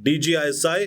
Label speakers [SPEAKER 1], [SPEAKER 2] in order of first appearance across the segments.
[SPEAKER 1] DGISI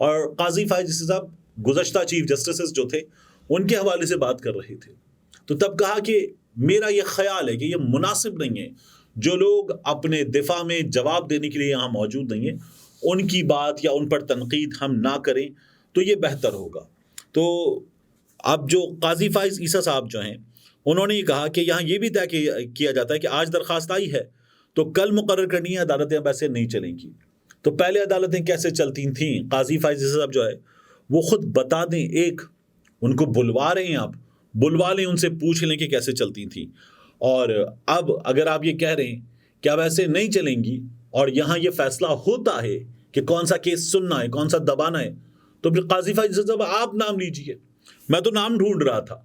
[SPEAKER 1] اور قاضی فائز صاحب گزشتہ چیف جسٹسز جو تھے ان کے حوالے سے بات کر رہے تھے، تو تب کہا کہ میرا یہ خیال ہے کہ یہ مناسب نہیں ہے، جو لوگ اپنے دفاع میں جواب دینے کے لیے یہاں موجود نہیں ہیں ان کی بات یا ان پر تنقید ہم نہ کریں تو یہ بہتر ہوگا۔ تو اب جو قاضی فائز عیسیٰ صاحب جو ہیں انہوں نے یہ کہا کہ یہاں یہ بھی طے کیا جاتا ہے کہ آج درخواست آئی ہے تو کل مقرر کرنی ہے، عدالتیں اب ایسے نہیں چلیں گی۔ تو پہلے عدالتیں کیسے چلتی تھیں، قاضی فائز عیسیٰ صاحب جو ہے وہ خود بتا دیں، ایک ان کو بلوا رہے ہیں، آپ بلوا لیں، ان سے پوچھ لیں کہ کیسے چلتی تھیں، اور اب اگر آپ یہ کہہ رہے ہیں کہ اب ایسے نہیں چلیں گی اور یہاں یہ فیصلہ ہوتا ہے کہ کون سا کیس سننا ہے کون سا دبانا ہے، تو پھر قاضی فائز صاحب آپ نام لیجئے۔ میں تو نام ڈھونڈ رہا تھا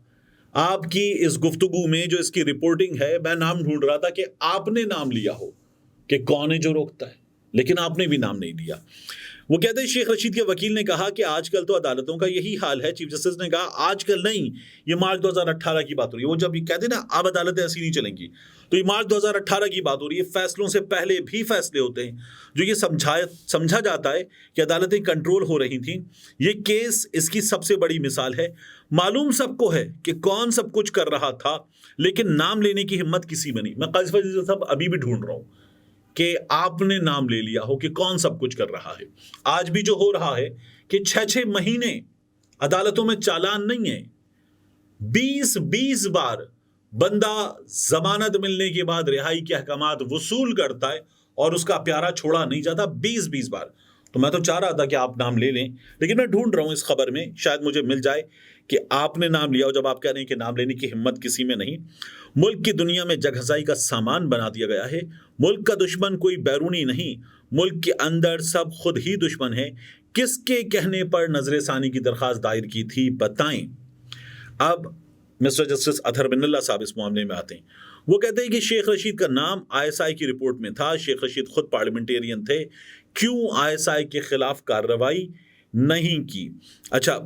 [SPEAKER 1] آپ کی اس گفتگو میں، جو اس کی رپورٹنگ ہے، میں نام ڈھونڈ رہا تھا کہ آپ نے نام لیا ہو کہ کون ہے جو روکتا ہے، لیکن آپ نے بھی نام نہیں لیا۔ وہ کہتے ہیں شیخ رشید کے وکیل نے کہا کہ آج کل تو عدالتوں کا یہی حال ہے۔ چیف جسٹس نے کہا آج کل نہیں، یہ مارچ 2018 کی بات ہو رہی ہے۔ وہ جب یہ کہتے ہیں نا اب عدالتیں ایسی نہیں چلیں گی، تو یہ مارچ 2018 کی بات ہو رہی ہے۔ فیصلوں سے پہلے بھی فیصلے ہوتے ہیں جو یہ سمجھا جاتا ہے کہ عدالتیں کنٹرول ہو رہی تھیں۔ یہ کیس اس کی سب سے بڑی مثال ہے۔ معلوم سب کو ہے کہ کون سب کچھ کر رہا تھا، لیکن نام لینے کی ہمت کسی میں نہیں۔ میں قاضی فائز صاحب ابھی بھی ڈھونڈ رہا ہوں کہ آپ نے نام لے لیا ہو کہ کون سب کچھ کر رہا ہے۔ آج بھی جو ہو رہا ہے کہ 6 مہینے عدالتوں میں چالان نہیں ہے، 20 بار بندہ ضمانت ملنے کے بعد رہائی کے احکامات وصول کرتا ہے اور اس کا پیارا چھوڑا نہیں جاتا، 20 بار۔ تو میں تو چاہ رہا تھا کہ آپ نام لے لیں، لیکن میں ڈھونڈ رہا ہوں اس خبر میں، شاید مجھے مل جائے کہ آپ نے نام لیا ہو، جب آپ کہہ رہے ہیں کہ نام لینے کی ہمت کسی میں نہیں۔ ملک کی دنیا میں جگ ہزائی کا سامان بنا دیا گیا ہے۔ ملک کا دشمن کوئی بیرونی نہیں، ملک کے اندر سب خود ہی دشمن ہیں۔ کس کے کہنے پر نظر ثانی کی درخواست دائر کی تھی بتائیں۔ اب مسٹر جسٹس اطہر بن اللہ صاحب اس معاملے میں آتے ہیں۔ وہ کہتے ہیں کہ شیخ رشید کا نام ISI کی رپورٹ میں تھا، شیخ رشید خود پارلیمنٹیرین تھے، کیوں ISI کے خلاف کارروائی نہیں کی؟ اچھا،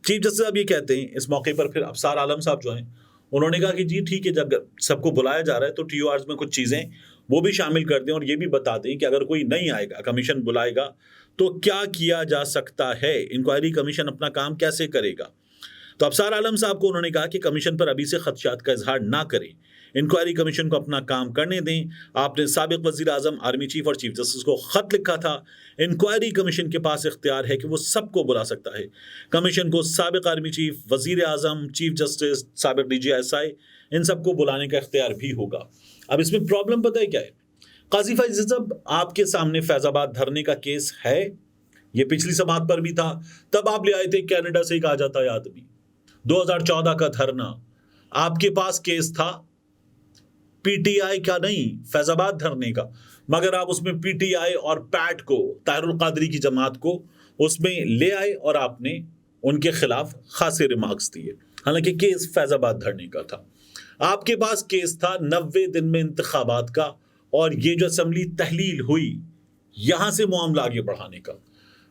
[SPEAKER 1] چیف جسٹس صاحب یہ کہتے ہیں اس موقع پر، پھر ابصار عالم صاحب جو ہیں انہوں نے کہا کہ جی ٹھیک ہے، جب سب کو بلایا جا رہا ہے تو TORs میں کچھ چیزیں وہ بھی شامل کر دیں اور یہ بھی بتا دیں کہ اگر کوئی نہیں آئے گا، کمیشن بلائے گا تو کیا کیا جا سکتا ہے، انکوائری کمیشن اپنا کام کیسے کرے گا۔ تو ابصار عالم صاحب کو انہوں نے کہا کہ کمیشن پر ابھی سے خدشات کا اظہار نہ کریں، انکوائری کمیشن کو اپنا کام کرنے دیں۔ آپ نے سابق وزیر اعظم، آرمی چیف اور چیف جسٹس کو خط لکھا تھا۔ انکوائری کمیشن کے پاس اختیار ہے کہ وہ سب کو بلا سکتا ہے۔ کمیشن کو سابق آرمی چیف، وزیر اعظم، چیف جسٹس، سابق DG ISI ان سب کو بلانے کا اختیار بھی ہوگا۔ اب اس میں پرابلم پتہ ہے کیا ہے؟ قاضی فائز صاحب آپ کے سامنے فیض آباد دھرنے کا کیس ہے، یہ پچھلی سماعت پر بھی تھا، تب آپ لے آئے تھے کینیڈا سے ایک آ جاتا ہے آدمی، 2014 کا دھرنا، آپ کے پاس کیس تھا PTI کا نہیں، فیض آباد دھرنے کا، مگر آپ اس میں PTI اور پیٹ کو، طاہر القادری کی جماعت کو اس میں لے آئے اور آپ نے ان کے خلاف خاصے ریمارکس دیے، حالانکہ کیس فیض آباد دھرنے کا تھا۔ آپ کے پاس کیس تھا 90 دن میں انتخابات کا، اور یہ جو اسمبلی تحلیل ہوئی یہاں سے معاملہ آگے بڑھانے کا،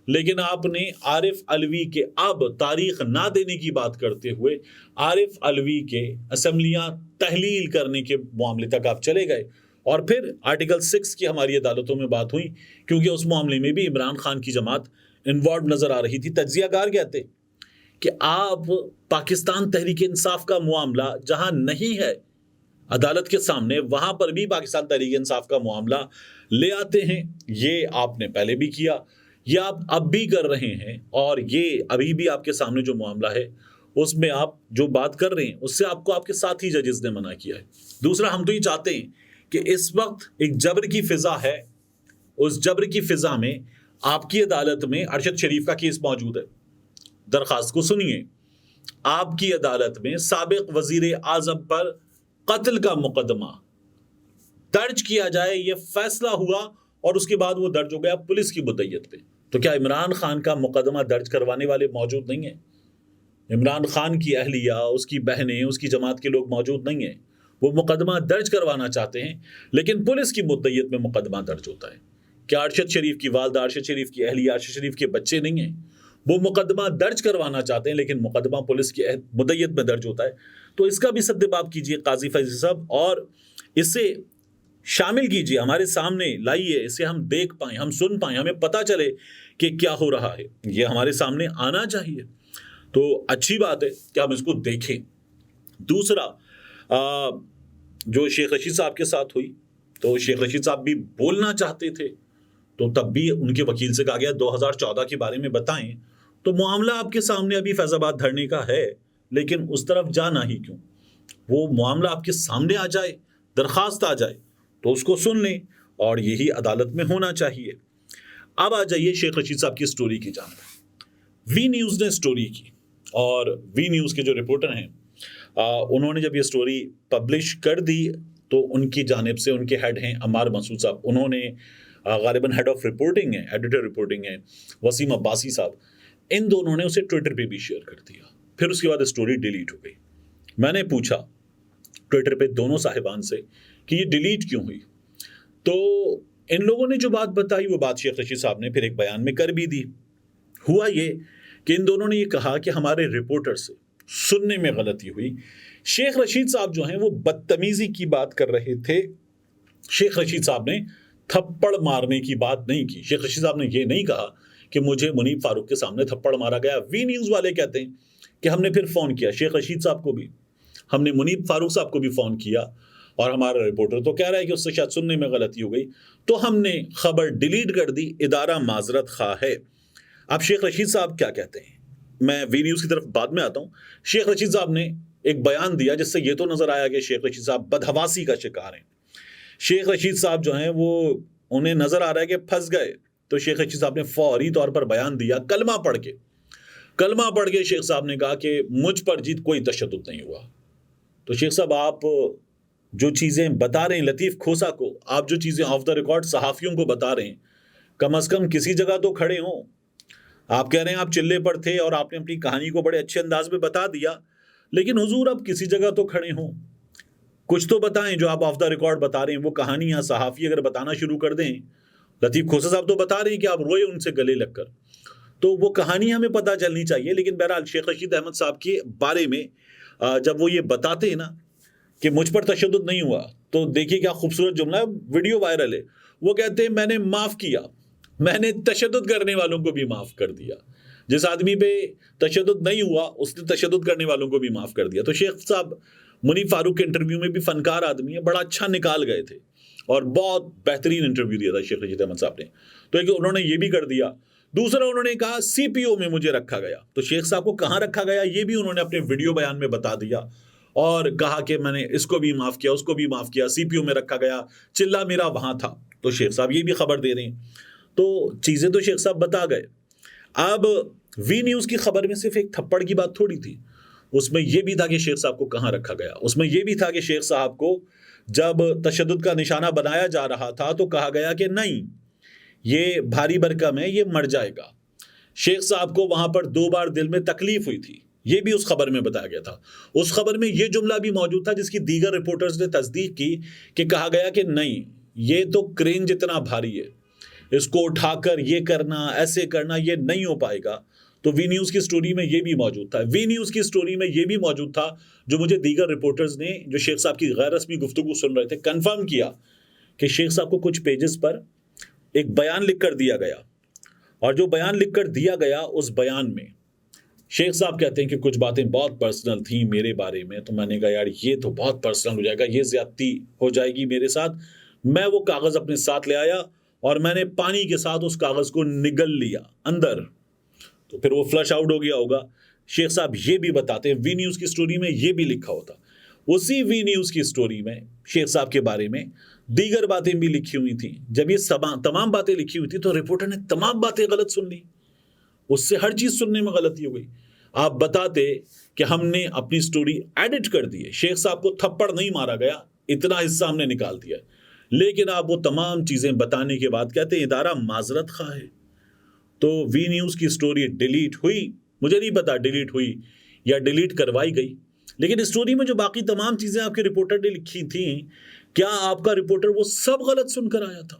[SPEAKER 1] لیکن آپ نے عارف علوی کے اب تاریخ نہ دینے کی بات کرتے ہوئے عارف علوی کے اسمبلیاں تحلیل کرنے کے معاملے تک آپ چلے گئے، اور پھر آرٹیکل 6 کی ہماری عدالتوں میں بات ہوئی، کیونکہ اس معاملے میں بھی عمران خان کی جماعت انوالوڈ نظر آ رہی تھی۔ تجزیہ کار کہتے کہ آپ پاکستان تحریک انصاف کا معاملہ جہاں نہیں ہے عدالت کے سامنے، وہاں پر بھی پاکستان تحریک انصاف کا معاملہ لے آتے ہیں۔ یہ آپ نے پہلے بھی کیا، یہ آپ اب بھی کر رہے ہیں، اور یہ ابھی بھی آپ کے سامنے جو معاملہ ہے اس میں آپ جو بات کر رہے ہیں اس سے آپ کو آپ کے ساتھی ججز نے منع کیا ہے۔ دوسرا، ہم تو یہ چاہتے ہیں کہ اس وقت ایک جبر کی فضا ہے، اس جبر کی فضا میں آپ کی عدالت میں ارشد شریف کا کیس موجود ہے۔ درخواست کو سنیے، آپ کی عدالت میں سابق وزیر اعظم پر قتل کا مقدمہ درج کیا جائے، یہ فیصلہ ہوا اور اس کے بعد وہ درج ہو گیا پولیس کی مدعیت پہ۔ تو کیا عمران خان کا مقدمہ درج کروانے والے موجود نہیں ہیں؟ عمران خان کی اہلیہ، اس کی بہنیں، اس کی جماعت کے لوگ موجود نہیں ہیں؟ وہ مقدمہ درج کروانا چاہتے ہیں لیکن پولیس کی مدعیت میں مقدمہ درج ہوتا ہے۔ کیا ارشد شریف کی والدہ، ارشد شریف کی اہلیہ، ارشد شریف کے بچے نہیں ہیں؟ وہ مقدمہ درج کروانا چاہتے ہیں لیکن مقدمہ پولیس کی مدعیت میں درج ہوتا ہے۔ تو اس کا بھی سدباب کیجئے قاضی فیض صاحب، اور اسے شامل کیجئے، ہمارے سامنے لائیے، اسے ہم دیکھ پائیں، ہم سن پائیں، ہمیں پتہ چلے کہ کیا ہو رہا ہے، یہ ہمارے سامنے آنا چاہیے. تو اچھی بات ہے کہ ہم اس کو دیکھیں. دوسرا جو شیخ رشید صاحب کے ساتھ ہوئی، تو شیخ رشید صاحب بھی بولنا چاہتے تھے، تو تب بھی ان کے وکیل سے کہا گیا 2014 کے بارے میں بتائیں. تو معاملہ آپ کے سامنے ابھی فیض آباد دھرنے کا ہے، لیکن اس طرف جانا ہی کیوں؟ وہ معاملہ آپ کے سامنے آ جائے، درخواست آ جائے تو اس کو سن لیں، اور یہی عدالت میں ہونا چاہیے. اب آ جائیے شیخ رشید صاحب کی سٹوری کی جانب. وی نیوز نے سٹوری کی، اور وی نیوز کے جو رپورٹر ہیں انہوں نے جب یہ سٹوری پبلش کر دی تو ان کی جانب سے ان کے ہیڈ ہیں عمار مسعود صاحب، انہوں نے غالباً ہیڈ آف رپورٹنگ ہے، ایڈیٹر رپورٹنگ ہے وسیم عباسی صاحب، ان دونوں نے اسے ٹویٹر پہ بھی شیئر کر دیا. پھر اس کے بعد سٹوری ڈیلیٹ ہو گئی. میں نے پوچھا ٹویٹر پہ دونوں صاحبان سے کہ یہ ڈیلیٹ کیوں ہوئی، تو ان لوگوں نے جو بات بتائی وہ بات شیخ رشید صاحب نے پھر ایک بیان میں کر بھی دی. ہوا یہ کہ ان دونوں نے یہ کہا کہ ہمارے رپورٹر سے سننے میں غلطی ہوئی. شیخ رشید صاحب جو ہیں وہ بدتمیزی کی بات کر رہے تھے. شیخ رشید صاحب نے تھپڑ مارنے کی بات نہیں کی. شیخ رشید صاحب نے یہ نہیں کہا کہ مجھے منیب فاروق کے سامنے تھپڑ مارا گیا. وی نیوز والے کہتے ہیں کہ ہم نے پھر فون کیا شیخ رشید صاحب کو بھی، ہم نے منیب فاروق صاحب کو بھی فون کیا، اور ہمارا رپورٹر تو کہہ رہا ہے کہ اس سے شاید سننے میں غلطی ہو گئی، تو ہم نے خبر ڈیلیٹ کر دی، ادارہ معذرت خواہ ہے. اب شیخ رشید صاحب کیا کہتے ہیں، میں وی نیوز کی طرف بعد میں آتا ہوں. شیخ رشید صاحب نے ایک بیان دیا جس سے یہ تو نظر آیا کہ شیخ رشید صاحب بدحواسی کا شکار ہیں. شیخ رشید صاحب جو ہیں وہ انہیں نظر آ رہا ہے کہ پھنس گئے، تو شیخ رشید صاحب نے فوری طور پر بیان دیا کلمہ پڑھ کے شیخ صاحب نے کہا کہ مجھ پر جیت کوئی تشدد نہیں ہوا. تو شیخ صاحب آپ جو چیزیں بتا رہے ہیں لطیف کھوسا کو، آپ جو چیزیں آف دا ریکارڈ صحافیوں کو بتا رہے ہیں، کم از کم کسی جگہ تو کھڑے ہوں. آپ کہہ رہے ہیں آپ چلے پر تھے اور آپ نے اپنی کہانی کو بڑے اچھے انداز میں بتا دیا، لیکن حضور اب کسی جگہ تو کھڑے ہوں، کچھ تو بتائیں. جو آپ آف دا ریکارڈ بتا رہے ہیں وہ کہانیاں صحافی اگر بتانا شروع کر دیں، لطیف کھوسا صاحب تو بتا رہے ہیں کہ آپ روئے ان سے گلے لگ کر، تو وہ کہانی ہمیں پتہ چلنی چاہیے. لیکن بہرحال شیخ رشید احمد صاحب کے بارے میں جب وہ یہ بتاتے ہیں نا کہ مجھ پر تشدد نہیں ہوا، تو دیکھیے کیا خوبصورت جملہ ہے، ویڈیو وائرل ہے. وہ کہتے ہیں میں نے معاف کیا، میں نے تشدد کرنے والوں کو بھی معاف کر دیا. جس آدمی پہ تشدد نہیں ہوا اس نے تشدد کرنے والوں کو بھی معاف کر دیا. تو شیخ صاحب منیب فاروق کے انٹرویو میں بھی فنکار آدمی ہے، بڑا اچھا نکال گئے تھے اور بہت بہترین انٹرویو دیا تھا شیخ رشید احمد صاحب نے. تو ایک انہوں نے یہ بھی کر دیا. دوسرا انہوں نے کہا سی پی او میں مجھے رکھا گیا. تو شیخ صاحب کو کہاں رکھا گیا یہ بھی انہوں نے اپنے ویڈیو بیان میں بتا دیا، اور کہا کہ میں نے اس کو بھی معاف کیا، اس کو بھی معاف کیا، سی پی او میں رکھا گیا، چلا میرا وہاں تھا. تو شیخ صاحب یہ بھی خبر دے رہے ہیں. تو چیزیں تو شیخ صاحب بتا گئے. اب وی نیوز کی خبر میں صرف ایک تھپڑ کی بات تھوڑی تھی، اس میں یہ بھی تھا کہ شیخ صاحب کو کہاں رکھا گیا. اس میں یہ بھی تھا کہ شیخ صاحب کو جب تشدد کا نشانہ بنایا جا رہا تھا تو کہا گیا کہ نہیں یہ بھاری بھرکم ہے، یہ مر جائے گا. شیخ صاحب کو وہاں پر 2 بار دل میں تکلیف ہوئی تھی، یہ بھی اس خبر میں بتایا گیا تھا. اس خبر میں یہ جملہ بھی موجود تھا جس کی دیگر رپورٹرز نے تصدیق کی کہ کہا گیا کہ نہیں یہ تو کرین جتنا بھاری ہے، اس کو اٹھا کر یہ کرنا ایسے کرنا یہ نہیں ہو پائے گا. تو وی نیوز کی سٹوری میں یہ بھی موجود تھا. وی نیوز کی سٹوری میں یہ بھی موجود تھا جو مجھے دیگر رپورٹرز نے جو شیخ صاحب کی غیر رسمی گفتگو سن رہے تھے کنفرم کیا کہ شیخ صاحب کو کچھ پیجز پر ایک بیان لکھ کر دیا گیا، اور جو بیان لکھ کر دیا گیا اس بیان میں شیخ صاحب کہتے ہیں کہ کچھ باتیں بہت پرسنل تھیں میرے بارے میں. تو میں نے کہا یار یہ تو بہت پرسنل ہو جائے گا، یہ زیادتی ہو جائے گی میرے ساتھ. میں وہ کاغذ اپنے ساتھ لے آیا اور میں نے پانی کے ساتھ اس کاغذ کو نگل لیا اندر، تو پھر وہ فلش آؤٹ ہو گیا ہوگا. شیخ صاحب یہ بھی بتاتے ہیں وی نیوز کی سٹوری میں یہ بھی لکھا ہوتا. اسی وی نیوز کی سٹوری میں شیخ صاحب کے بارے میں دیگر باتیں بھی لکھی ہوئی تھیں. جب یہ تمام باتیں لکھی ہوئی تھی تو رپورٹر نے تمام باتیں غلط سن لی، اس سے ہر چیز سننے میں غلطی ہو گئی. آپ بتاتے کہ ہم نے اپنی سٹوری ایڈٹ کر دی ہے، شیخ صاحب کو تھپڑ نہیں مارا گیا، اتنا حصہ ہم نے نکال دیا، لیکن آپ وہ تمام چیزیں بتانے کے بعد کہتے ہیں ادارہ معذرت خواہ ہے. تو وی نیوز کی سٹوری ڈیلیٹ ہوئی، مجھے نہیں پتا ڈیلیٹ ہوئی یا ڈیلیٹ کروائی گئی، لیکن سٹوری میں جو باقی تمام چیزیں آپ کے رپورٹر نے لکھی تھیں کیا آپ کا رپورٹر وہ سب غلط سن کر آیا تھا؟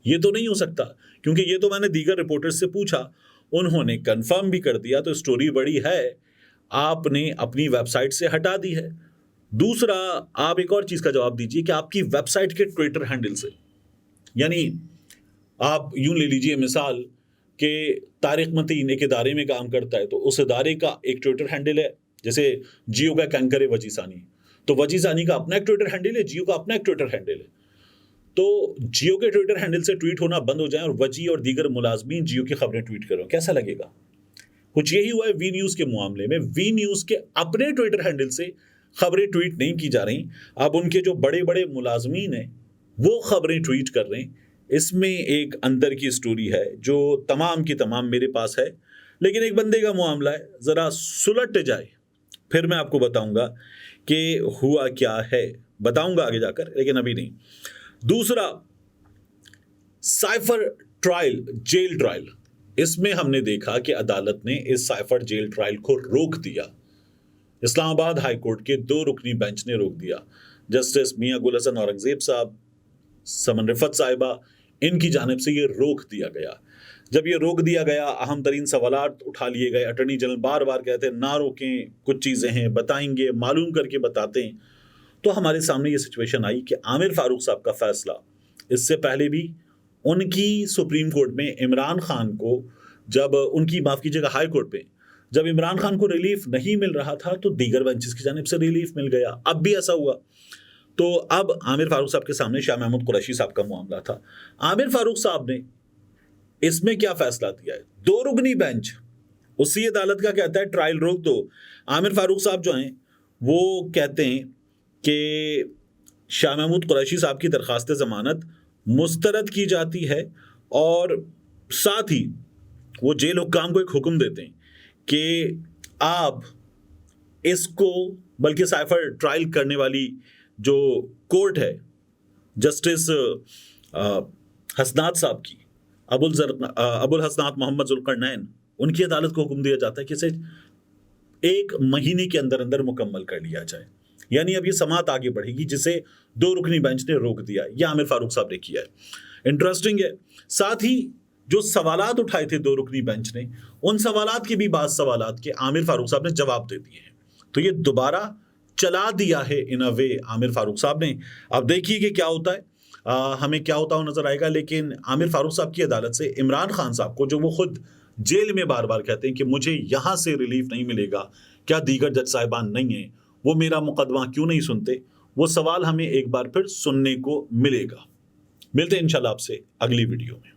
[SPEAKER 1] یہ تو نہیں ہو سکتا، کیونکہ یہ تو میں نے دیگر رپورٹر سے پوچھا، انہوں نے کنفرم بھی کر دیا. تو سٹوری بڑی ہے، آپ نے اپنی ویب سائٹ سے ہٹا دی ہے. دوسرا آپ ایک اور چیز کا جواب دیجئے کہ آپ کی ویب سائٹ کے ٹویٹر ہینڈل سے، یعنی آپ یوں لے لیجئے مثال کہ طارق متین ایک ادارے میں کام کرتا ہے تو اس ادارے کا ایک ٹویٹر ہینڈل ہے، جیسے جیو کا کینکر ہے وجی ثانی، تو وجی ثانی کا اپنا ایک ٹویٹر ہینڈل ہے، جیو کا اپنا ایک ٹویٹر ہینڈل ہے. تو جیو کے ٹویٹر ہینڈل سے ٹویٹ ہونا بند ہو جائیں اور وجی اور دیگر ملازمین جیو کی خبریں ٹویٹ کرو، کیسا لگے گا؟ کچھ یہی ہوا ہے وی نیوز کے معاملے میں. وی نیوز کے اپنے ٹویٹر ہینڈل سے خبریں ٹویٹ نہیں کی جا رہی، اب ان کے جو بڑے بڑے ملازمین ہیں وہ خبریں ٹویٹ کر رہے ہیں. اس میں ایک اندر کی سٹوری ہے جو تمام کی تمام میرے پاس ہے، لیکن ایک بندے کا معاملہ ہے، ذرا سلٹ جائے پھر میں آپ کو بتاؤں گا کہ ہوا کیا ہے، بتاؤں گا آگے جا کر، لیکن ابھی نہیں. دوسرا، سائفر ٹرائل، جیل ٹرائل، اس میں ہم نے دیکھا کہ عدالت نے اس سائفر جیل ٹرائل کو روک دیا. اسلام آباد ہائی کورٹ کے 2 رکنی بینچ نے روک دیا. جسٹس میاں گل حسن اورنگزیب صاحب، سمن رفت صاحبہ، ان کی جانب سے یہ روک دیا گیا. جب یہ روک دیا گیا، اہم ترین سوالات اٹھا لیے گئے. اٹارنی جنرل بار بار کہتے ہیں نہ روکیں، کچھ چیزیں ہیں بتائیں گے، معلوم کر کے بتاتے ہیں. تو ہمارے سامنے یہ سچویشن آئی کہ عامر فاروق صاحب کا فیصلہ، اس سے پہلے بھی ان کی سپریم کورٹ میں عمران خان کو، جب ان کی معاف کیجیے گا ہائی کورٹ پہ جب عمران خان کو ریلیف نہیں مل رہا تھا تو دیگر بینچز کی جانب سے ریلیف مل گیا. اب بھی ایسا ہوا. تو اب عامر فاروق صاحب کے سامنے شاہ محمود قریشی صاحب کا معاملہ تھا. عامر فاروق صاحب نے اس میں کیا فیصلہ دیا ہے؟ 2 رکنی بینچ اسی عدالت کا کہتا ہے ٹرائل روک دو. عامر فاروق صاحب جو ہیں وہ کہتے ہیں کہ شاہ محمود قریشی صاحب کی درخواست ضمانت مسترد کی جاتی ہے، اور ساتھ ہی وہ جیل حکام کو ایک حکم دیتے ہیں کہ آپ اس کو، بلکہ سائفر ٹرائل کرنے والی جو کورٹ ہے جسٹس حسنات صاحب کی، ابو الحسنات محمد ذوالقرنین، ان کی عدالت کو حکم دیا جاتا ہے کہ اسے 1 مہینے کے اندر اندر مکمل کر لیا جائے. یعنی اب یہ سماعت آگے بڑھے گی جسے 2 رکنی بینچ نے روک دیا. یہ عامر فاروق صاحب نے کیا ہے. انٹرسٹنگ ہے. ساتھ ہی جو سوالات اٹھائے تھے 2 رکنی بینچ نے، ان سوالات کے بھی بعض سوالات کے عامر فاروق صاحب نے جواب دے دیے ہیں. تو یہ دوبارہ چلا دیا ہے ان اے وے عامر فاروق صاحب نے. اب دیکھیے کہ کیا ہوتا ہے، ہمیں کیا ہوتا ہو نظر آئے گا. لیکن عامر فاروق صاحب کی عدالت سے عمران خان صاحب کو، جو وہ خود جیل میں بار بار کہتے ہیں کہ مجھے یہاں سے ریلیف نہیں ملے گا، کیا دیگر جج صاحبان نہیں ہیں، وہ میرا مقدمہ کیوں نہیں سنتے، وہ سوال ہمیں ایک بار پھر سننے کو ملے گا. ملتے ہیں انشاءاللہ آپ سے اگلی ویڈیو میں.